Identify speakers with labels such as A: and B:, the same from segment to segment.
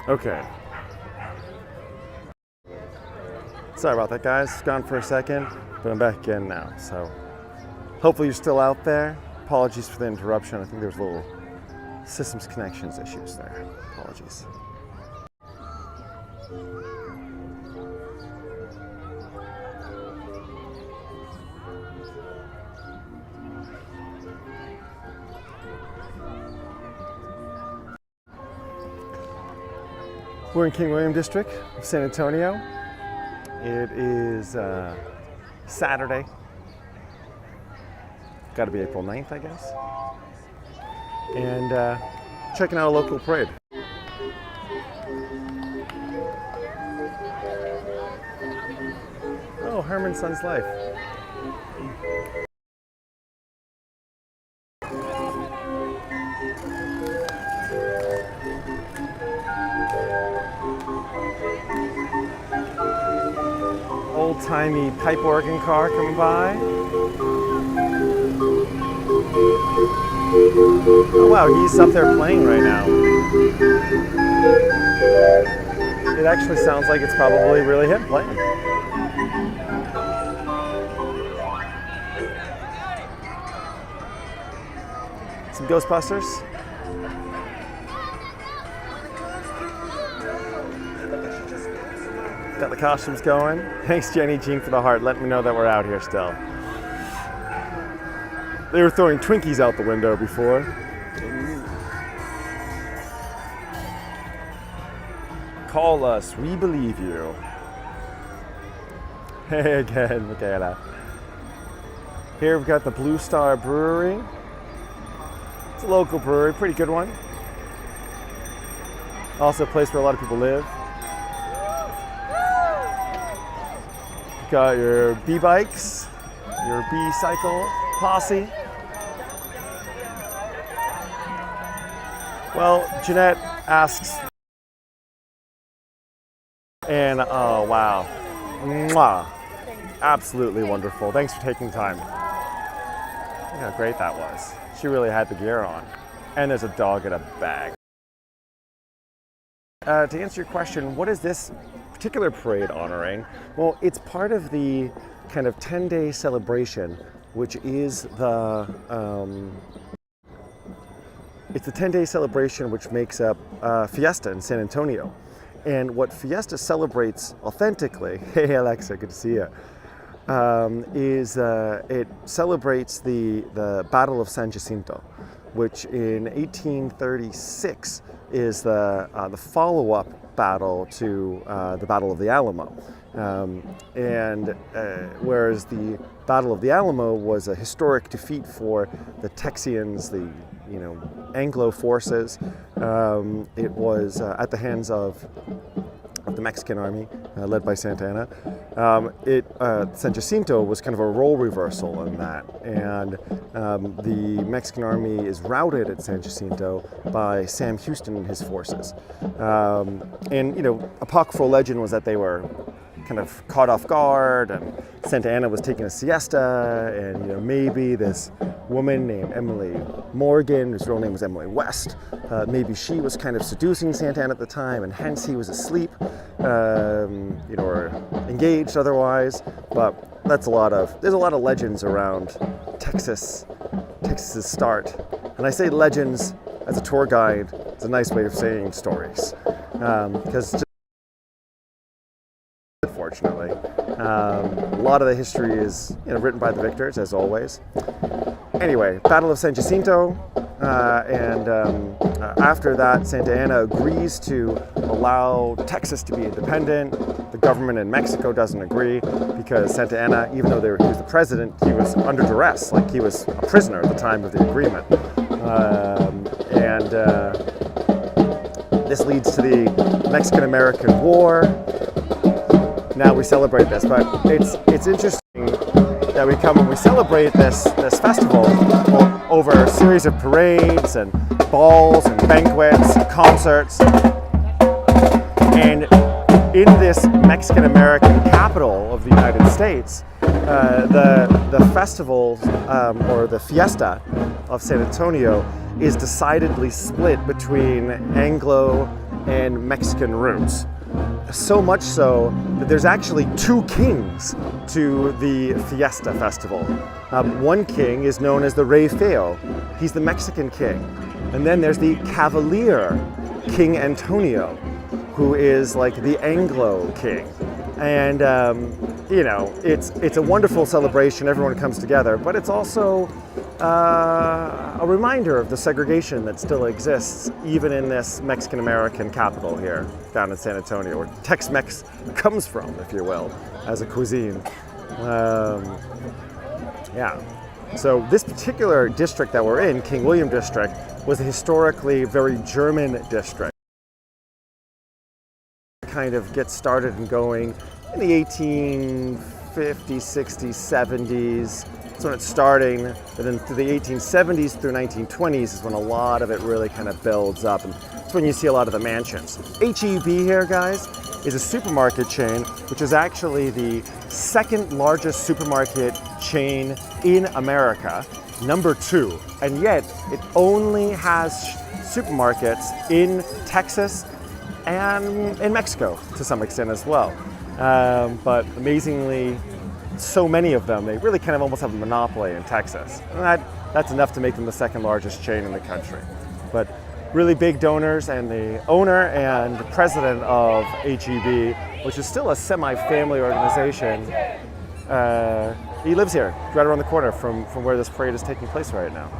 A: Okay. Sorry about that, guys. Gone for a second, but I'm back in now. So hopefully you're still out there. Apologies for the interruption. I think there's little systems connections issues there. Apologies. We're in King William District of San Antonio. It is Saturday. Got to be April 9th, I guess. And checking out a local parade. Oh, Herman's Son's Life. Old-timey pipe organ car coming by. Oh wow, he's up there playing right now. It actually sounds like it's probably really him playing. Some Ghostbusters. Got the costumes going. Thanks, Jenny Jean, for the heart. Let me know that we're out here still. They were throwing Twinkies out the window before. Call us, we believe you. Hey again, Michaela. Here we've got the Blue Star Brewery. It's a local brewery, pretty good one. Also a place where a lot of people live. Got your B-bikes, your B-cycle posse. Well, Jeanette asks, and oh wow, mwah, absolutely wonderful. Thanks for taking time. Look how great that was. She really had the gear on. And there's a dog in a bag. To answer your question, what is this particular parade honoring? Well, it's part of the kind of 10-day celebration, which is the it's the 10-day celebration which makes up Fiesta in San Antonio. And what Fiesta celebrates authentically, hey Alexa, good to see you, is it celebrates the Battle of San Jacinto, which in 1836 is the follow-up battle to the Battle of the Alamo. Whereas the Battle of the Alamo was a historic defeat for the Texians, the Anglo forces, it was at the hands of the Mexican army, led by Santa Anna. San Jacinto was kind of a role reversal in that, and the Mexican army is routed at San Jacinto by Sam Houston and his forces. Apocryphal legend was that they were kind of caught off guard, and Santa Anna was taking a siesta, and maybe this woman named Emily Morgan, whose real name was Emily West, maybe she was kind of seducing Santa Anna at the time, and hence he was asleep, or engaged otherwise. But there's a lot of legends around Texas's start, and I say legends as a tour guide. It's a nice way of saying stories, because unfortunately, a lot of the history is written by the victors, as always. Anyway, Battle of San Jacinto, and after that, Santa Anna agrees to allow Texas to be independent. The government in Mexico doesn't agree because Santa Anna, even though he was the president, he was under duress, like he was a prisoner at the time of the agreement. This leads to the Mexican-American War. Now we celebrate this, but it's interesting that we come and we celebrate this festival over a series of parades and balls and banquets and concerts. And in this Mexican-American capital of the United States, the festival or the Fiesta of San Antonio is decidedly split between Anglo and Mexican roots. So much so that there's actually two kings to the Fiesta festival. One king is known as the Rey Feo. He's the Mexican king. And then there's the Cavalier, King Antonio, who is like the Anglo king. And you know, it's a wonderful celebration. Everyone comes together, but it's also a reminder of the segregation that still exists even in this Mexican-American capital here down in San Antonio, where Tex-Mex comes from, if you will, as a cuisine. Yeah. So this particular district that we're in, King William District, was a historically very German district. Kind of gets started and going in the 1850s, 60s, 70s. That's when it's starting, and then through the 1870s through 1920s is when a lot of it really kind of builds up, and that's when you see a lot of the mansions. H-E-B here, guys, is a supermarket chain, which is actually the second largest supermarket chain in America, number 2, and yet it only has supermarkets in Texas and in Mexico to some extent as well. But amazingly, so many of them, they really kind of almost have a monopoly in Texas. And that's enough to make them the second largest chain in the country. But really big donors, and the owner and president of HEB, which is still a semi-family organization, he lives here, right around the corner from where this parade is taking place right now.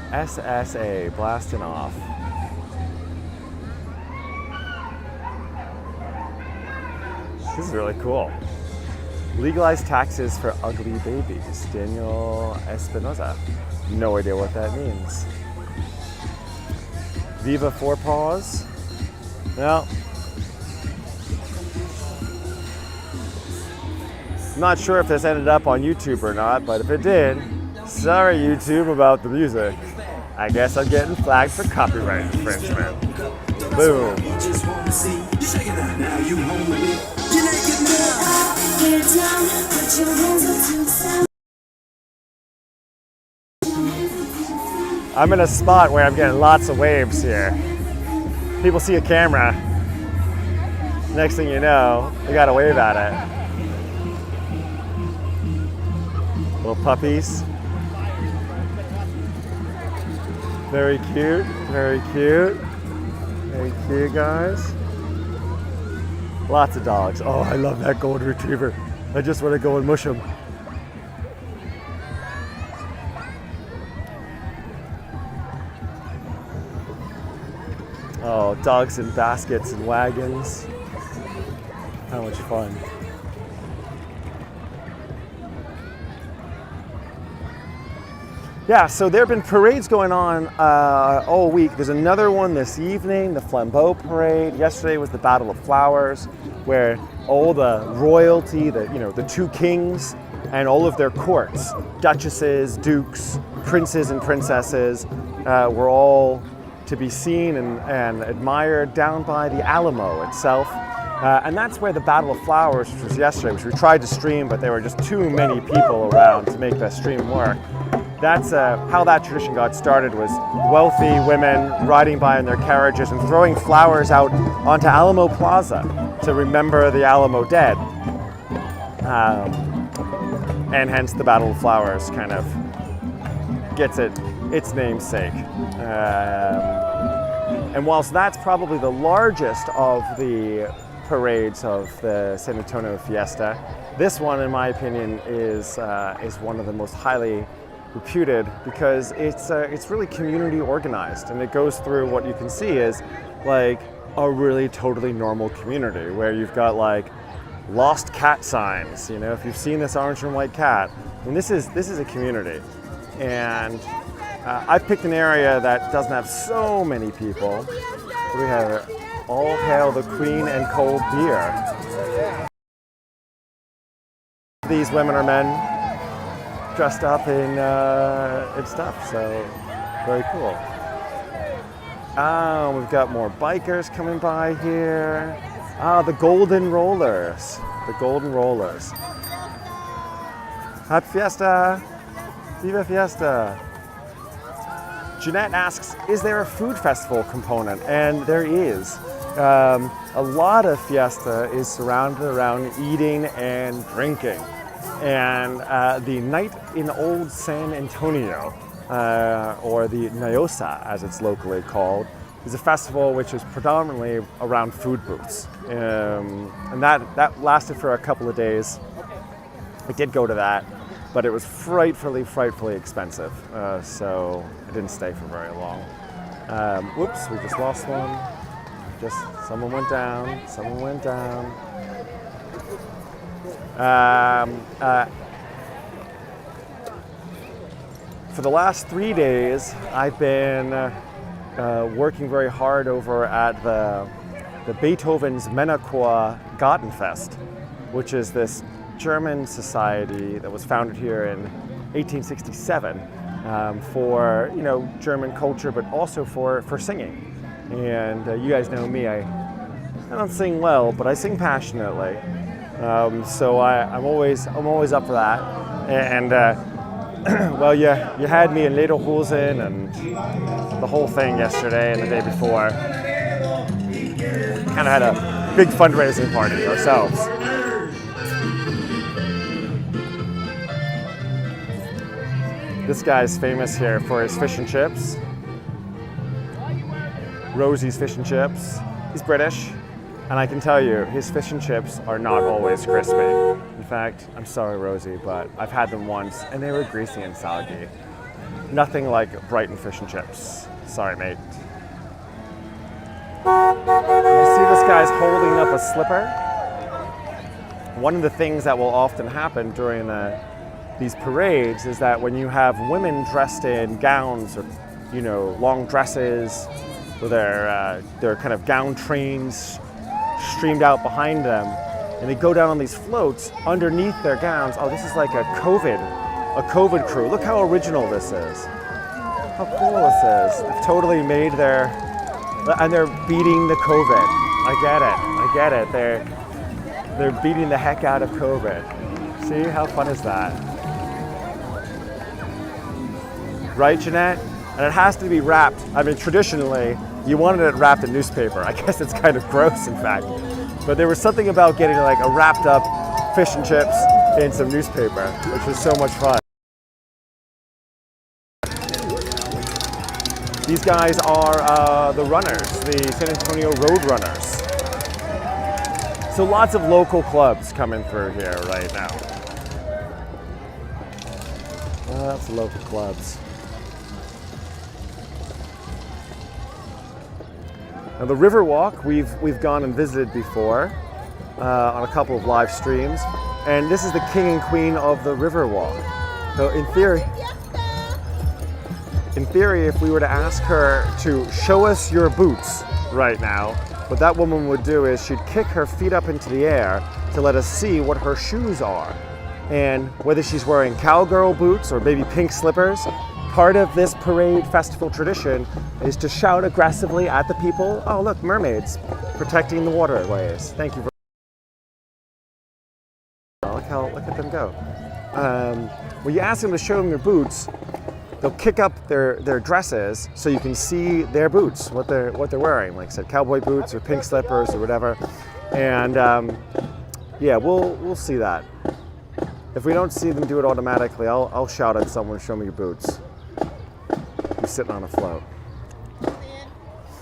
A: SSA blasting off. This is really cool. Legalize taxes for ugly babies. Daniel Espinoza. No idea what that means. Viva Four Paws. No. Not sure if this ended up on YouTube or not, but if it did, sorry YouTube about the music. I guess I'm getting flagged for copyright infringement. Boom. I'm in a spot where I'm getting lots of waves here. People see a camera. Next thing you know, they got to wave at it. Little puppies. Very cute, very cute. Very cute, guys. Lots of dogs. Oh, I love that golden retriever. I just want to go and mush him. Oh, dogs in baskets and wagons. How much fun. Yeah, so there have been parades going on all week. There's another one this evening, the Flambeau Parade. Yesterday was the Battle of Flowers, where all the royalty, the two kings and all of their courts, duchesses, dukes, princes and princesses, were all to be seen and admired down by the Alamo itself. And that's where the Battle of Flowers, which was yesterday, which we tried to stream, but there were just too many people around to make that stream work. That's how that tradition got started, was wealthy women riding by in their carriages and throwing flowers out onto Alamo Plaza to remember the Alamo dead. And hence the Battle of Flowers kind of gets its namesake. And whilst that's probably the largest of the parades of the San Antonio Fiesta, this one, in my opinion, is one of the most highly reputed, because it's really community organized, and it goes through what you can see is like a really totally normal community where you've got like lost cat signs. You know, if you've seen this orange and white cat, and this is a community, and I've picked an area that doesn't have so many people. We have All Hail the Queen and Cold Beer. These women or men dressed up in stuff, so very cool. We've got more bikers coming by here. Ah, the golden rollers. The golden rollers. Happy Fiesta! Viva Fiesta! Jeanette asks, is there a food festival component? And there is. A lot of Fiesta is surrounded around eating and drinking. And the night in Old San Antonio, or the Nyosa as it's locally called, is a festival which is predominantly around food booths. And that lasted for a couple of days. I did go to that, but it was frightfully expensive. So I didn't stay for very long. Whoops, we just lost one. Someone went down. For the last 3 days, I've been working very hard over at the Beethoven's Männerchor Gartenfest, which is this German society that was founded here in 1867 for German culture, but also for singing. And you guys know me, I don't sing well, but I sing passionately. So I'm always up for that. And well, you had me in lederhosen and the whole thing yesterday and the day before. Kind of had a big fundraising party ourselves. This guy's famous here for his fish and chips. Rosie's fish and chips. He's British, and I can tell you, his fish and chips are not always crispy. In fact, I'm sorry, Rosie, but I've had them once, and they were greasy and soggy. Nothing like Brighton fish and chips. Sorry, mate. You see this guy's holding up a slipper? One of the things that will often happen during these parades is that when you have women dressed in gowns or, long dresses, with their kind of gown trains streamed out behind them, and they go down on these floats underneath their gowns. Oh, this is like a COVID crew. Look how original this is. How cool this is. They've totally made and they're beating the COVID. I get it. They're beating the heck out of COVID. See, how fun is that? Right, Jeanette? And it has to be wrapped. I mean, traditionally, you wanted it wrapped in newspaper. I guess it's kind of gross, in fact. But there was something about getting like a wrapped up fish and chips in some newspaper, which was so much fun. These guys are the runners, the San Antonio Road Runners. So lots of local clubs coming through here right now. Lots of local clubs. Now the Riverwalk, we've gone and visited before on a couple of live streams, and this is the king and queen of the Riverwalk. So in theory, if we were to ask her to show us your boots right now, what that woman would do is she'd kick her feet up into the air to let us see what her shoes are, and whether she's wearing cowgirl boots or maybe pink slippers. Part of this parade festival tradition is to shout aggressively at the people, oh look, mermaids, protecting the waterways. Thank you. Look at them go. When you ask them to show them their boots, they'll kick up their dresses so you can see their boots, what they're wearing. Like I said, cowboy boots or pink slippers or whatever. And yeah, we'll see that. If we don't see them do it automatically, I'll shout at someone, show me your boots. You're sitting on a float.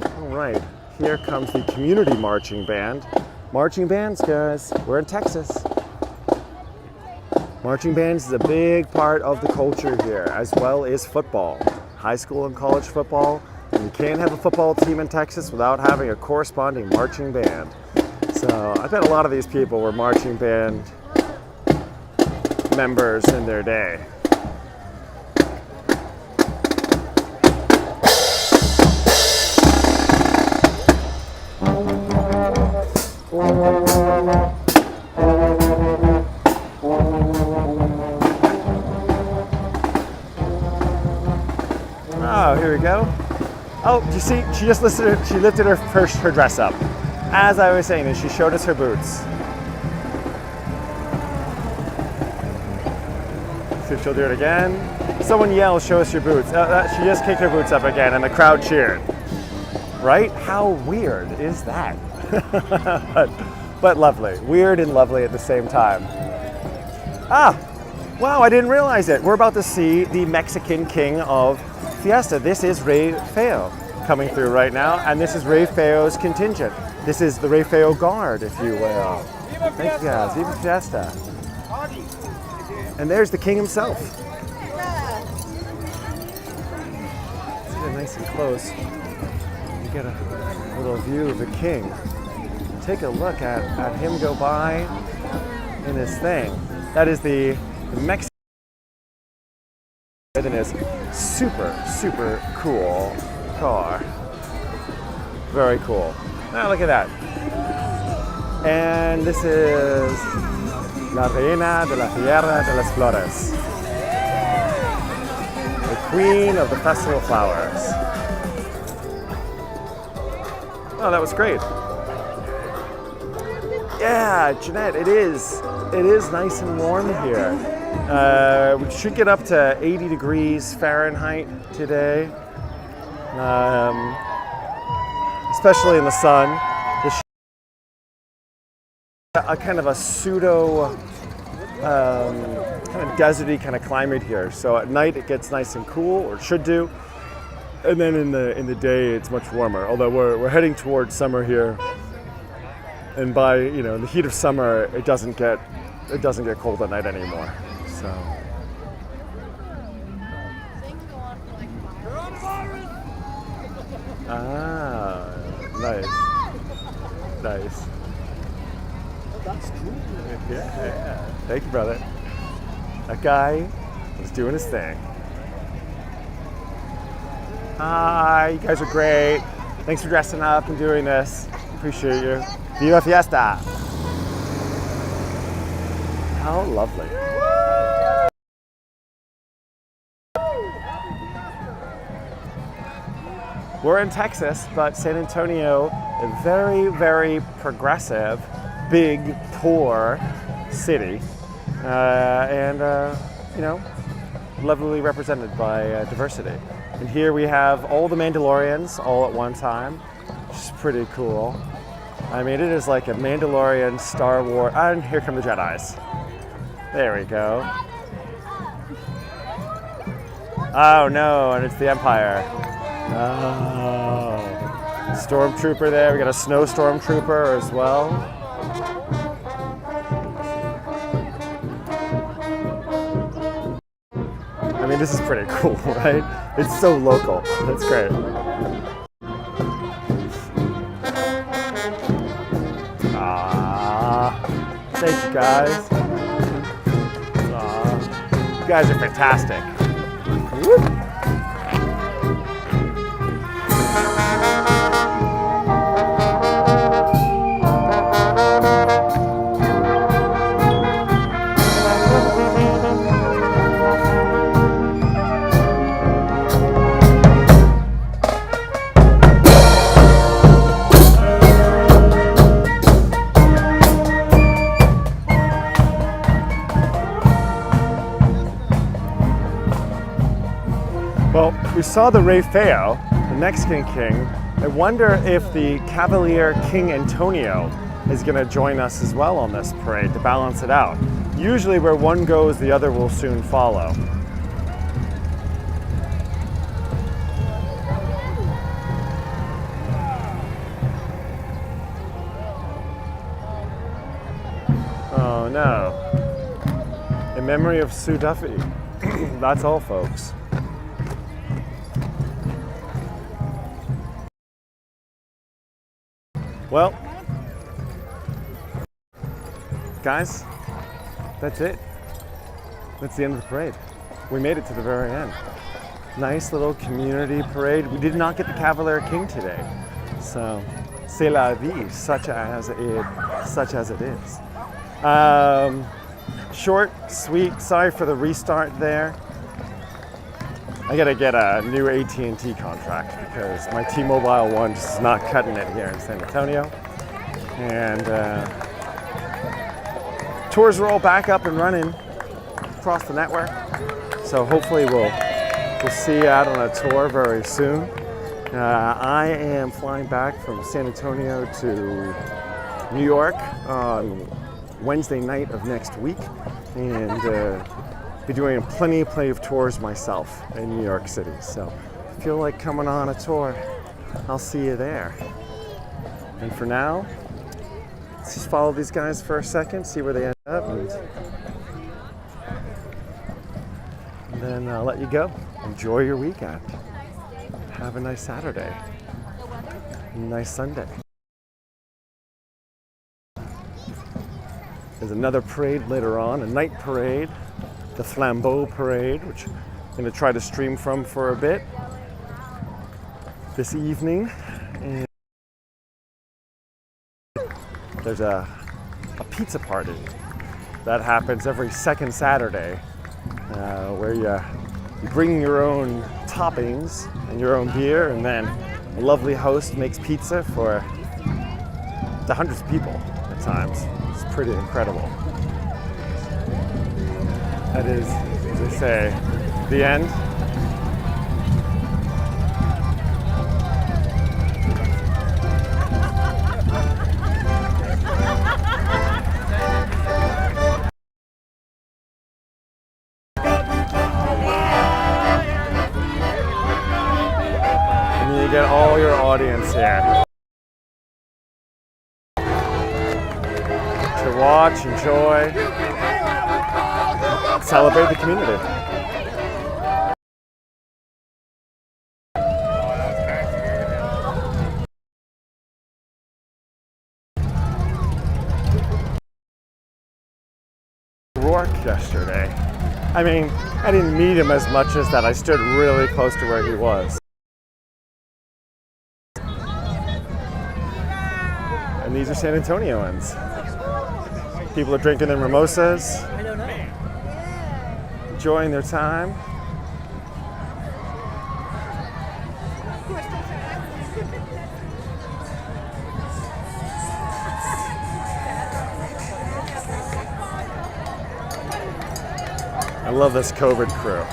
A: All right, here comes the community marching band. Marching bands, guys, we're in Texas. Marching bands is a big part of the culture here, as well as football, high school and college football. And you can't have a football team in Texas without having a corresponding marching band. So I bet a lot of these people were marching band members in their day. Oh, here we go. Oh, you see, she lifted her dress up. as I was saying, and she showed us her boots. See if she'll do it again. Someone yells, "Show us your boots." She just kicked her boots up again, and the crowd cheered. Right? How weird is that? but lovely. Weird and lovely at the same time. Wow, I didn't realize it. We're about to see the Mexican king of Fiesta. This is Rey Feo coming through right now, and this is Rey Feo's contingent. This is the Rey Feo Guard, if you will. Thank you guys. Viva Fiesta. And there's the king himself. Let's get nice and close. You get a little view of the king. Take a look at him go by in his thing. That is the Mexican in his super, super cool car. Very cool. Now look at that. And this is La Reina de la Tierra de las Flores. The Queen of the Festival Flowers. Oh, that was great. Yeah, Jeanette, it is nice and warm here. We should get up to 80 degrees Fahrenheit today, especially in the sun. A kind of a pseudo, kind of deserty kind of climate here. So at night it gets nice and cool, or it should do, and then in the day it's much warmer. Although we're heading towards summer here, and by in the heat of summer it doesn't get cold at night anymore. So. Nice. That's cool. Yeah. Thank you, brother. That guy was doing his thing. Hi, you guys are great. Thanks for dressing up and doing this. Appreciate you. Viva Fiesta! How lovely. We're in Texas, but San Antonio, a very, very progressive, big, poor city, and lovely represented by diversity. And here we have all the Mandalorians all at one time, which is pretty cool. I mean, it is like a Mandalorian, Star Wars, and here come the Jedis. There we go. Oh no, and it's the Empire. Oh, Stormtrooper there. We got a snow Stormtrooper as well. I mean, this is pretty cool, right? It's so local. That's great. Thank you guys. You guys are fantastic. Woo. Well, we saw the Rey Feo, the Mexican king. I wonder if the Cavalier King Antonio is going to join us as well on this parade to balance it out. Usually where one goes, the other will soon follow. Oh no. In memory of Sue Duffy. That's all, folks. Well, guys, that's it. That's the end of the parade. We made it to the very end. Nice little community parade. We did not get the Cavalier King today. So, c'est la vie, such as it is. Short, sweet, sorry for the restart there. I gotta get a new AT&T contract because my T-Mobile one just is not cutting it here in San Antonio. And tours are all back up and running across the network. So hopefully we'll see you out on a tour very soon. I am flying back from San Antonio to New York on Wednesday night of next week, and be doing plenty of tours myself in New York City. So if you feel like coming on a tour, I'll see you there. And for now, let's just follow these guys for a second, see where they end up, and then I'll let you go. Enjoy your weekend. Have a nice Saturday. Nice Sunday. There's another parade later on, a night parade, the Flambeau Parade, which I'm going to try to stream from for a bit this evening. And there's a pizza party that happens every second Saturday, where you bring your own toppings and your own beer, and then a lovely host makes pizza for the hundreds of people at times. It's pretty incredible. That is, as they say, the end. You get all your audience here to watch, enjoy, celebrate the community. Rourke yesterday. I mean, I didn't meet him as much as that I stood really close to where he was. And these are San Antonioans. People are drinking their mimosas, enjoying their time. I love this COVID crew.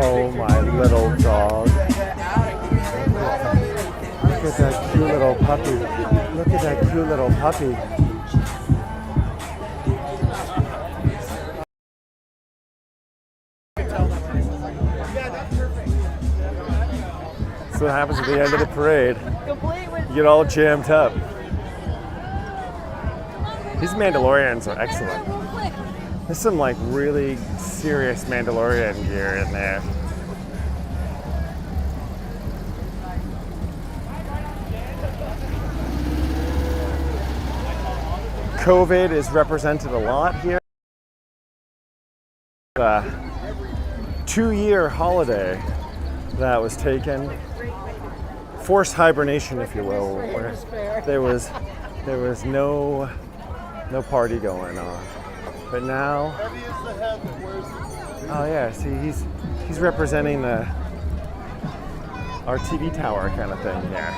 A: Oh, my little dog. Look at that cute little puppy. Look at that cute little puppy. So what happens at the end of the parade? You get all jammed up. These Mandalorians are excellent. There's some like really serious Mandalorian gear in there. COVID is represented a lot here. A 2-year holiday that was taken, forced hibernation, if you will, where there was no party going on. But now, oh yeah, see, he's representing our TV tower kind of thing here,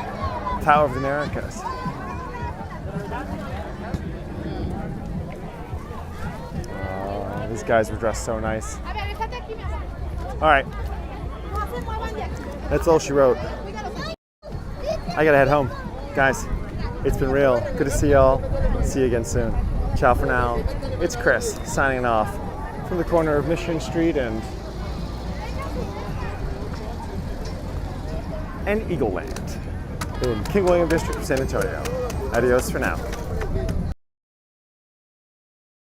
A: Tower of the Americas. These guys were dressed so nice. All right, that's all she wrote. I gotta head home. Guys, it's been real. Good to see y'all. See you again soon. Ciao for now. It's Chris signing off from the corner of Mission Street and Eagle Land in King William District of San Antonio. Adios for now.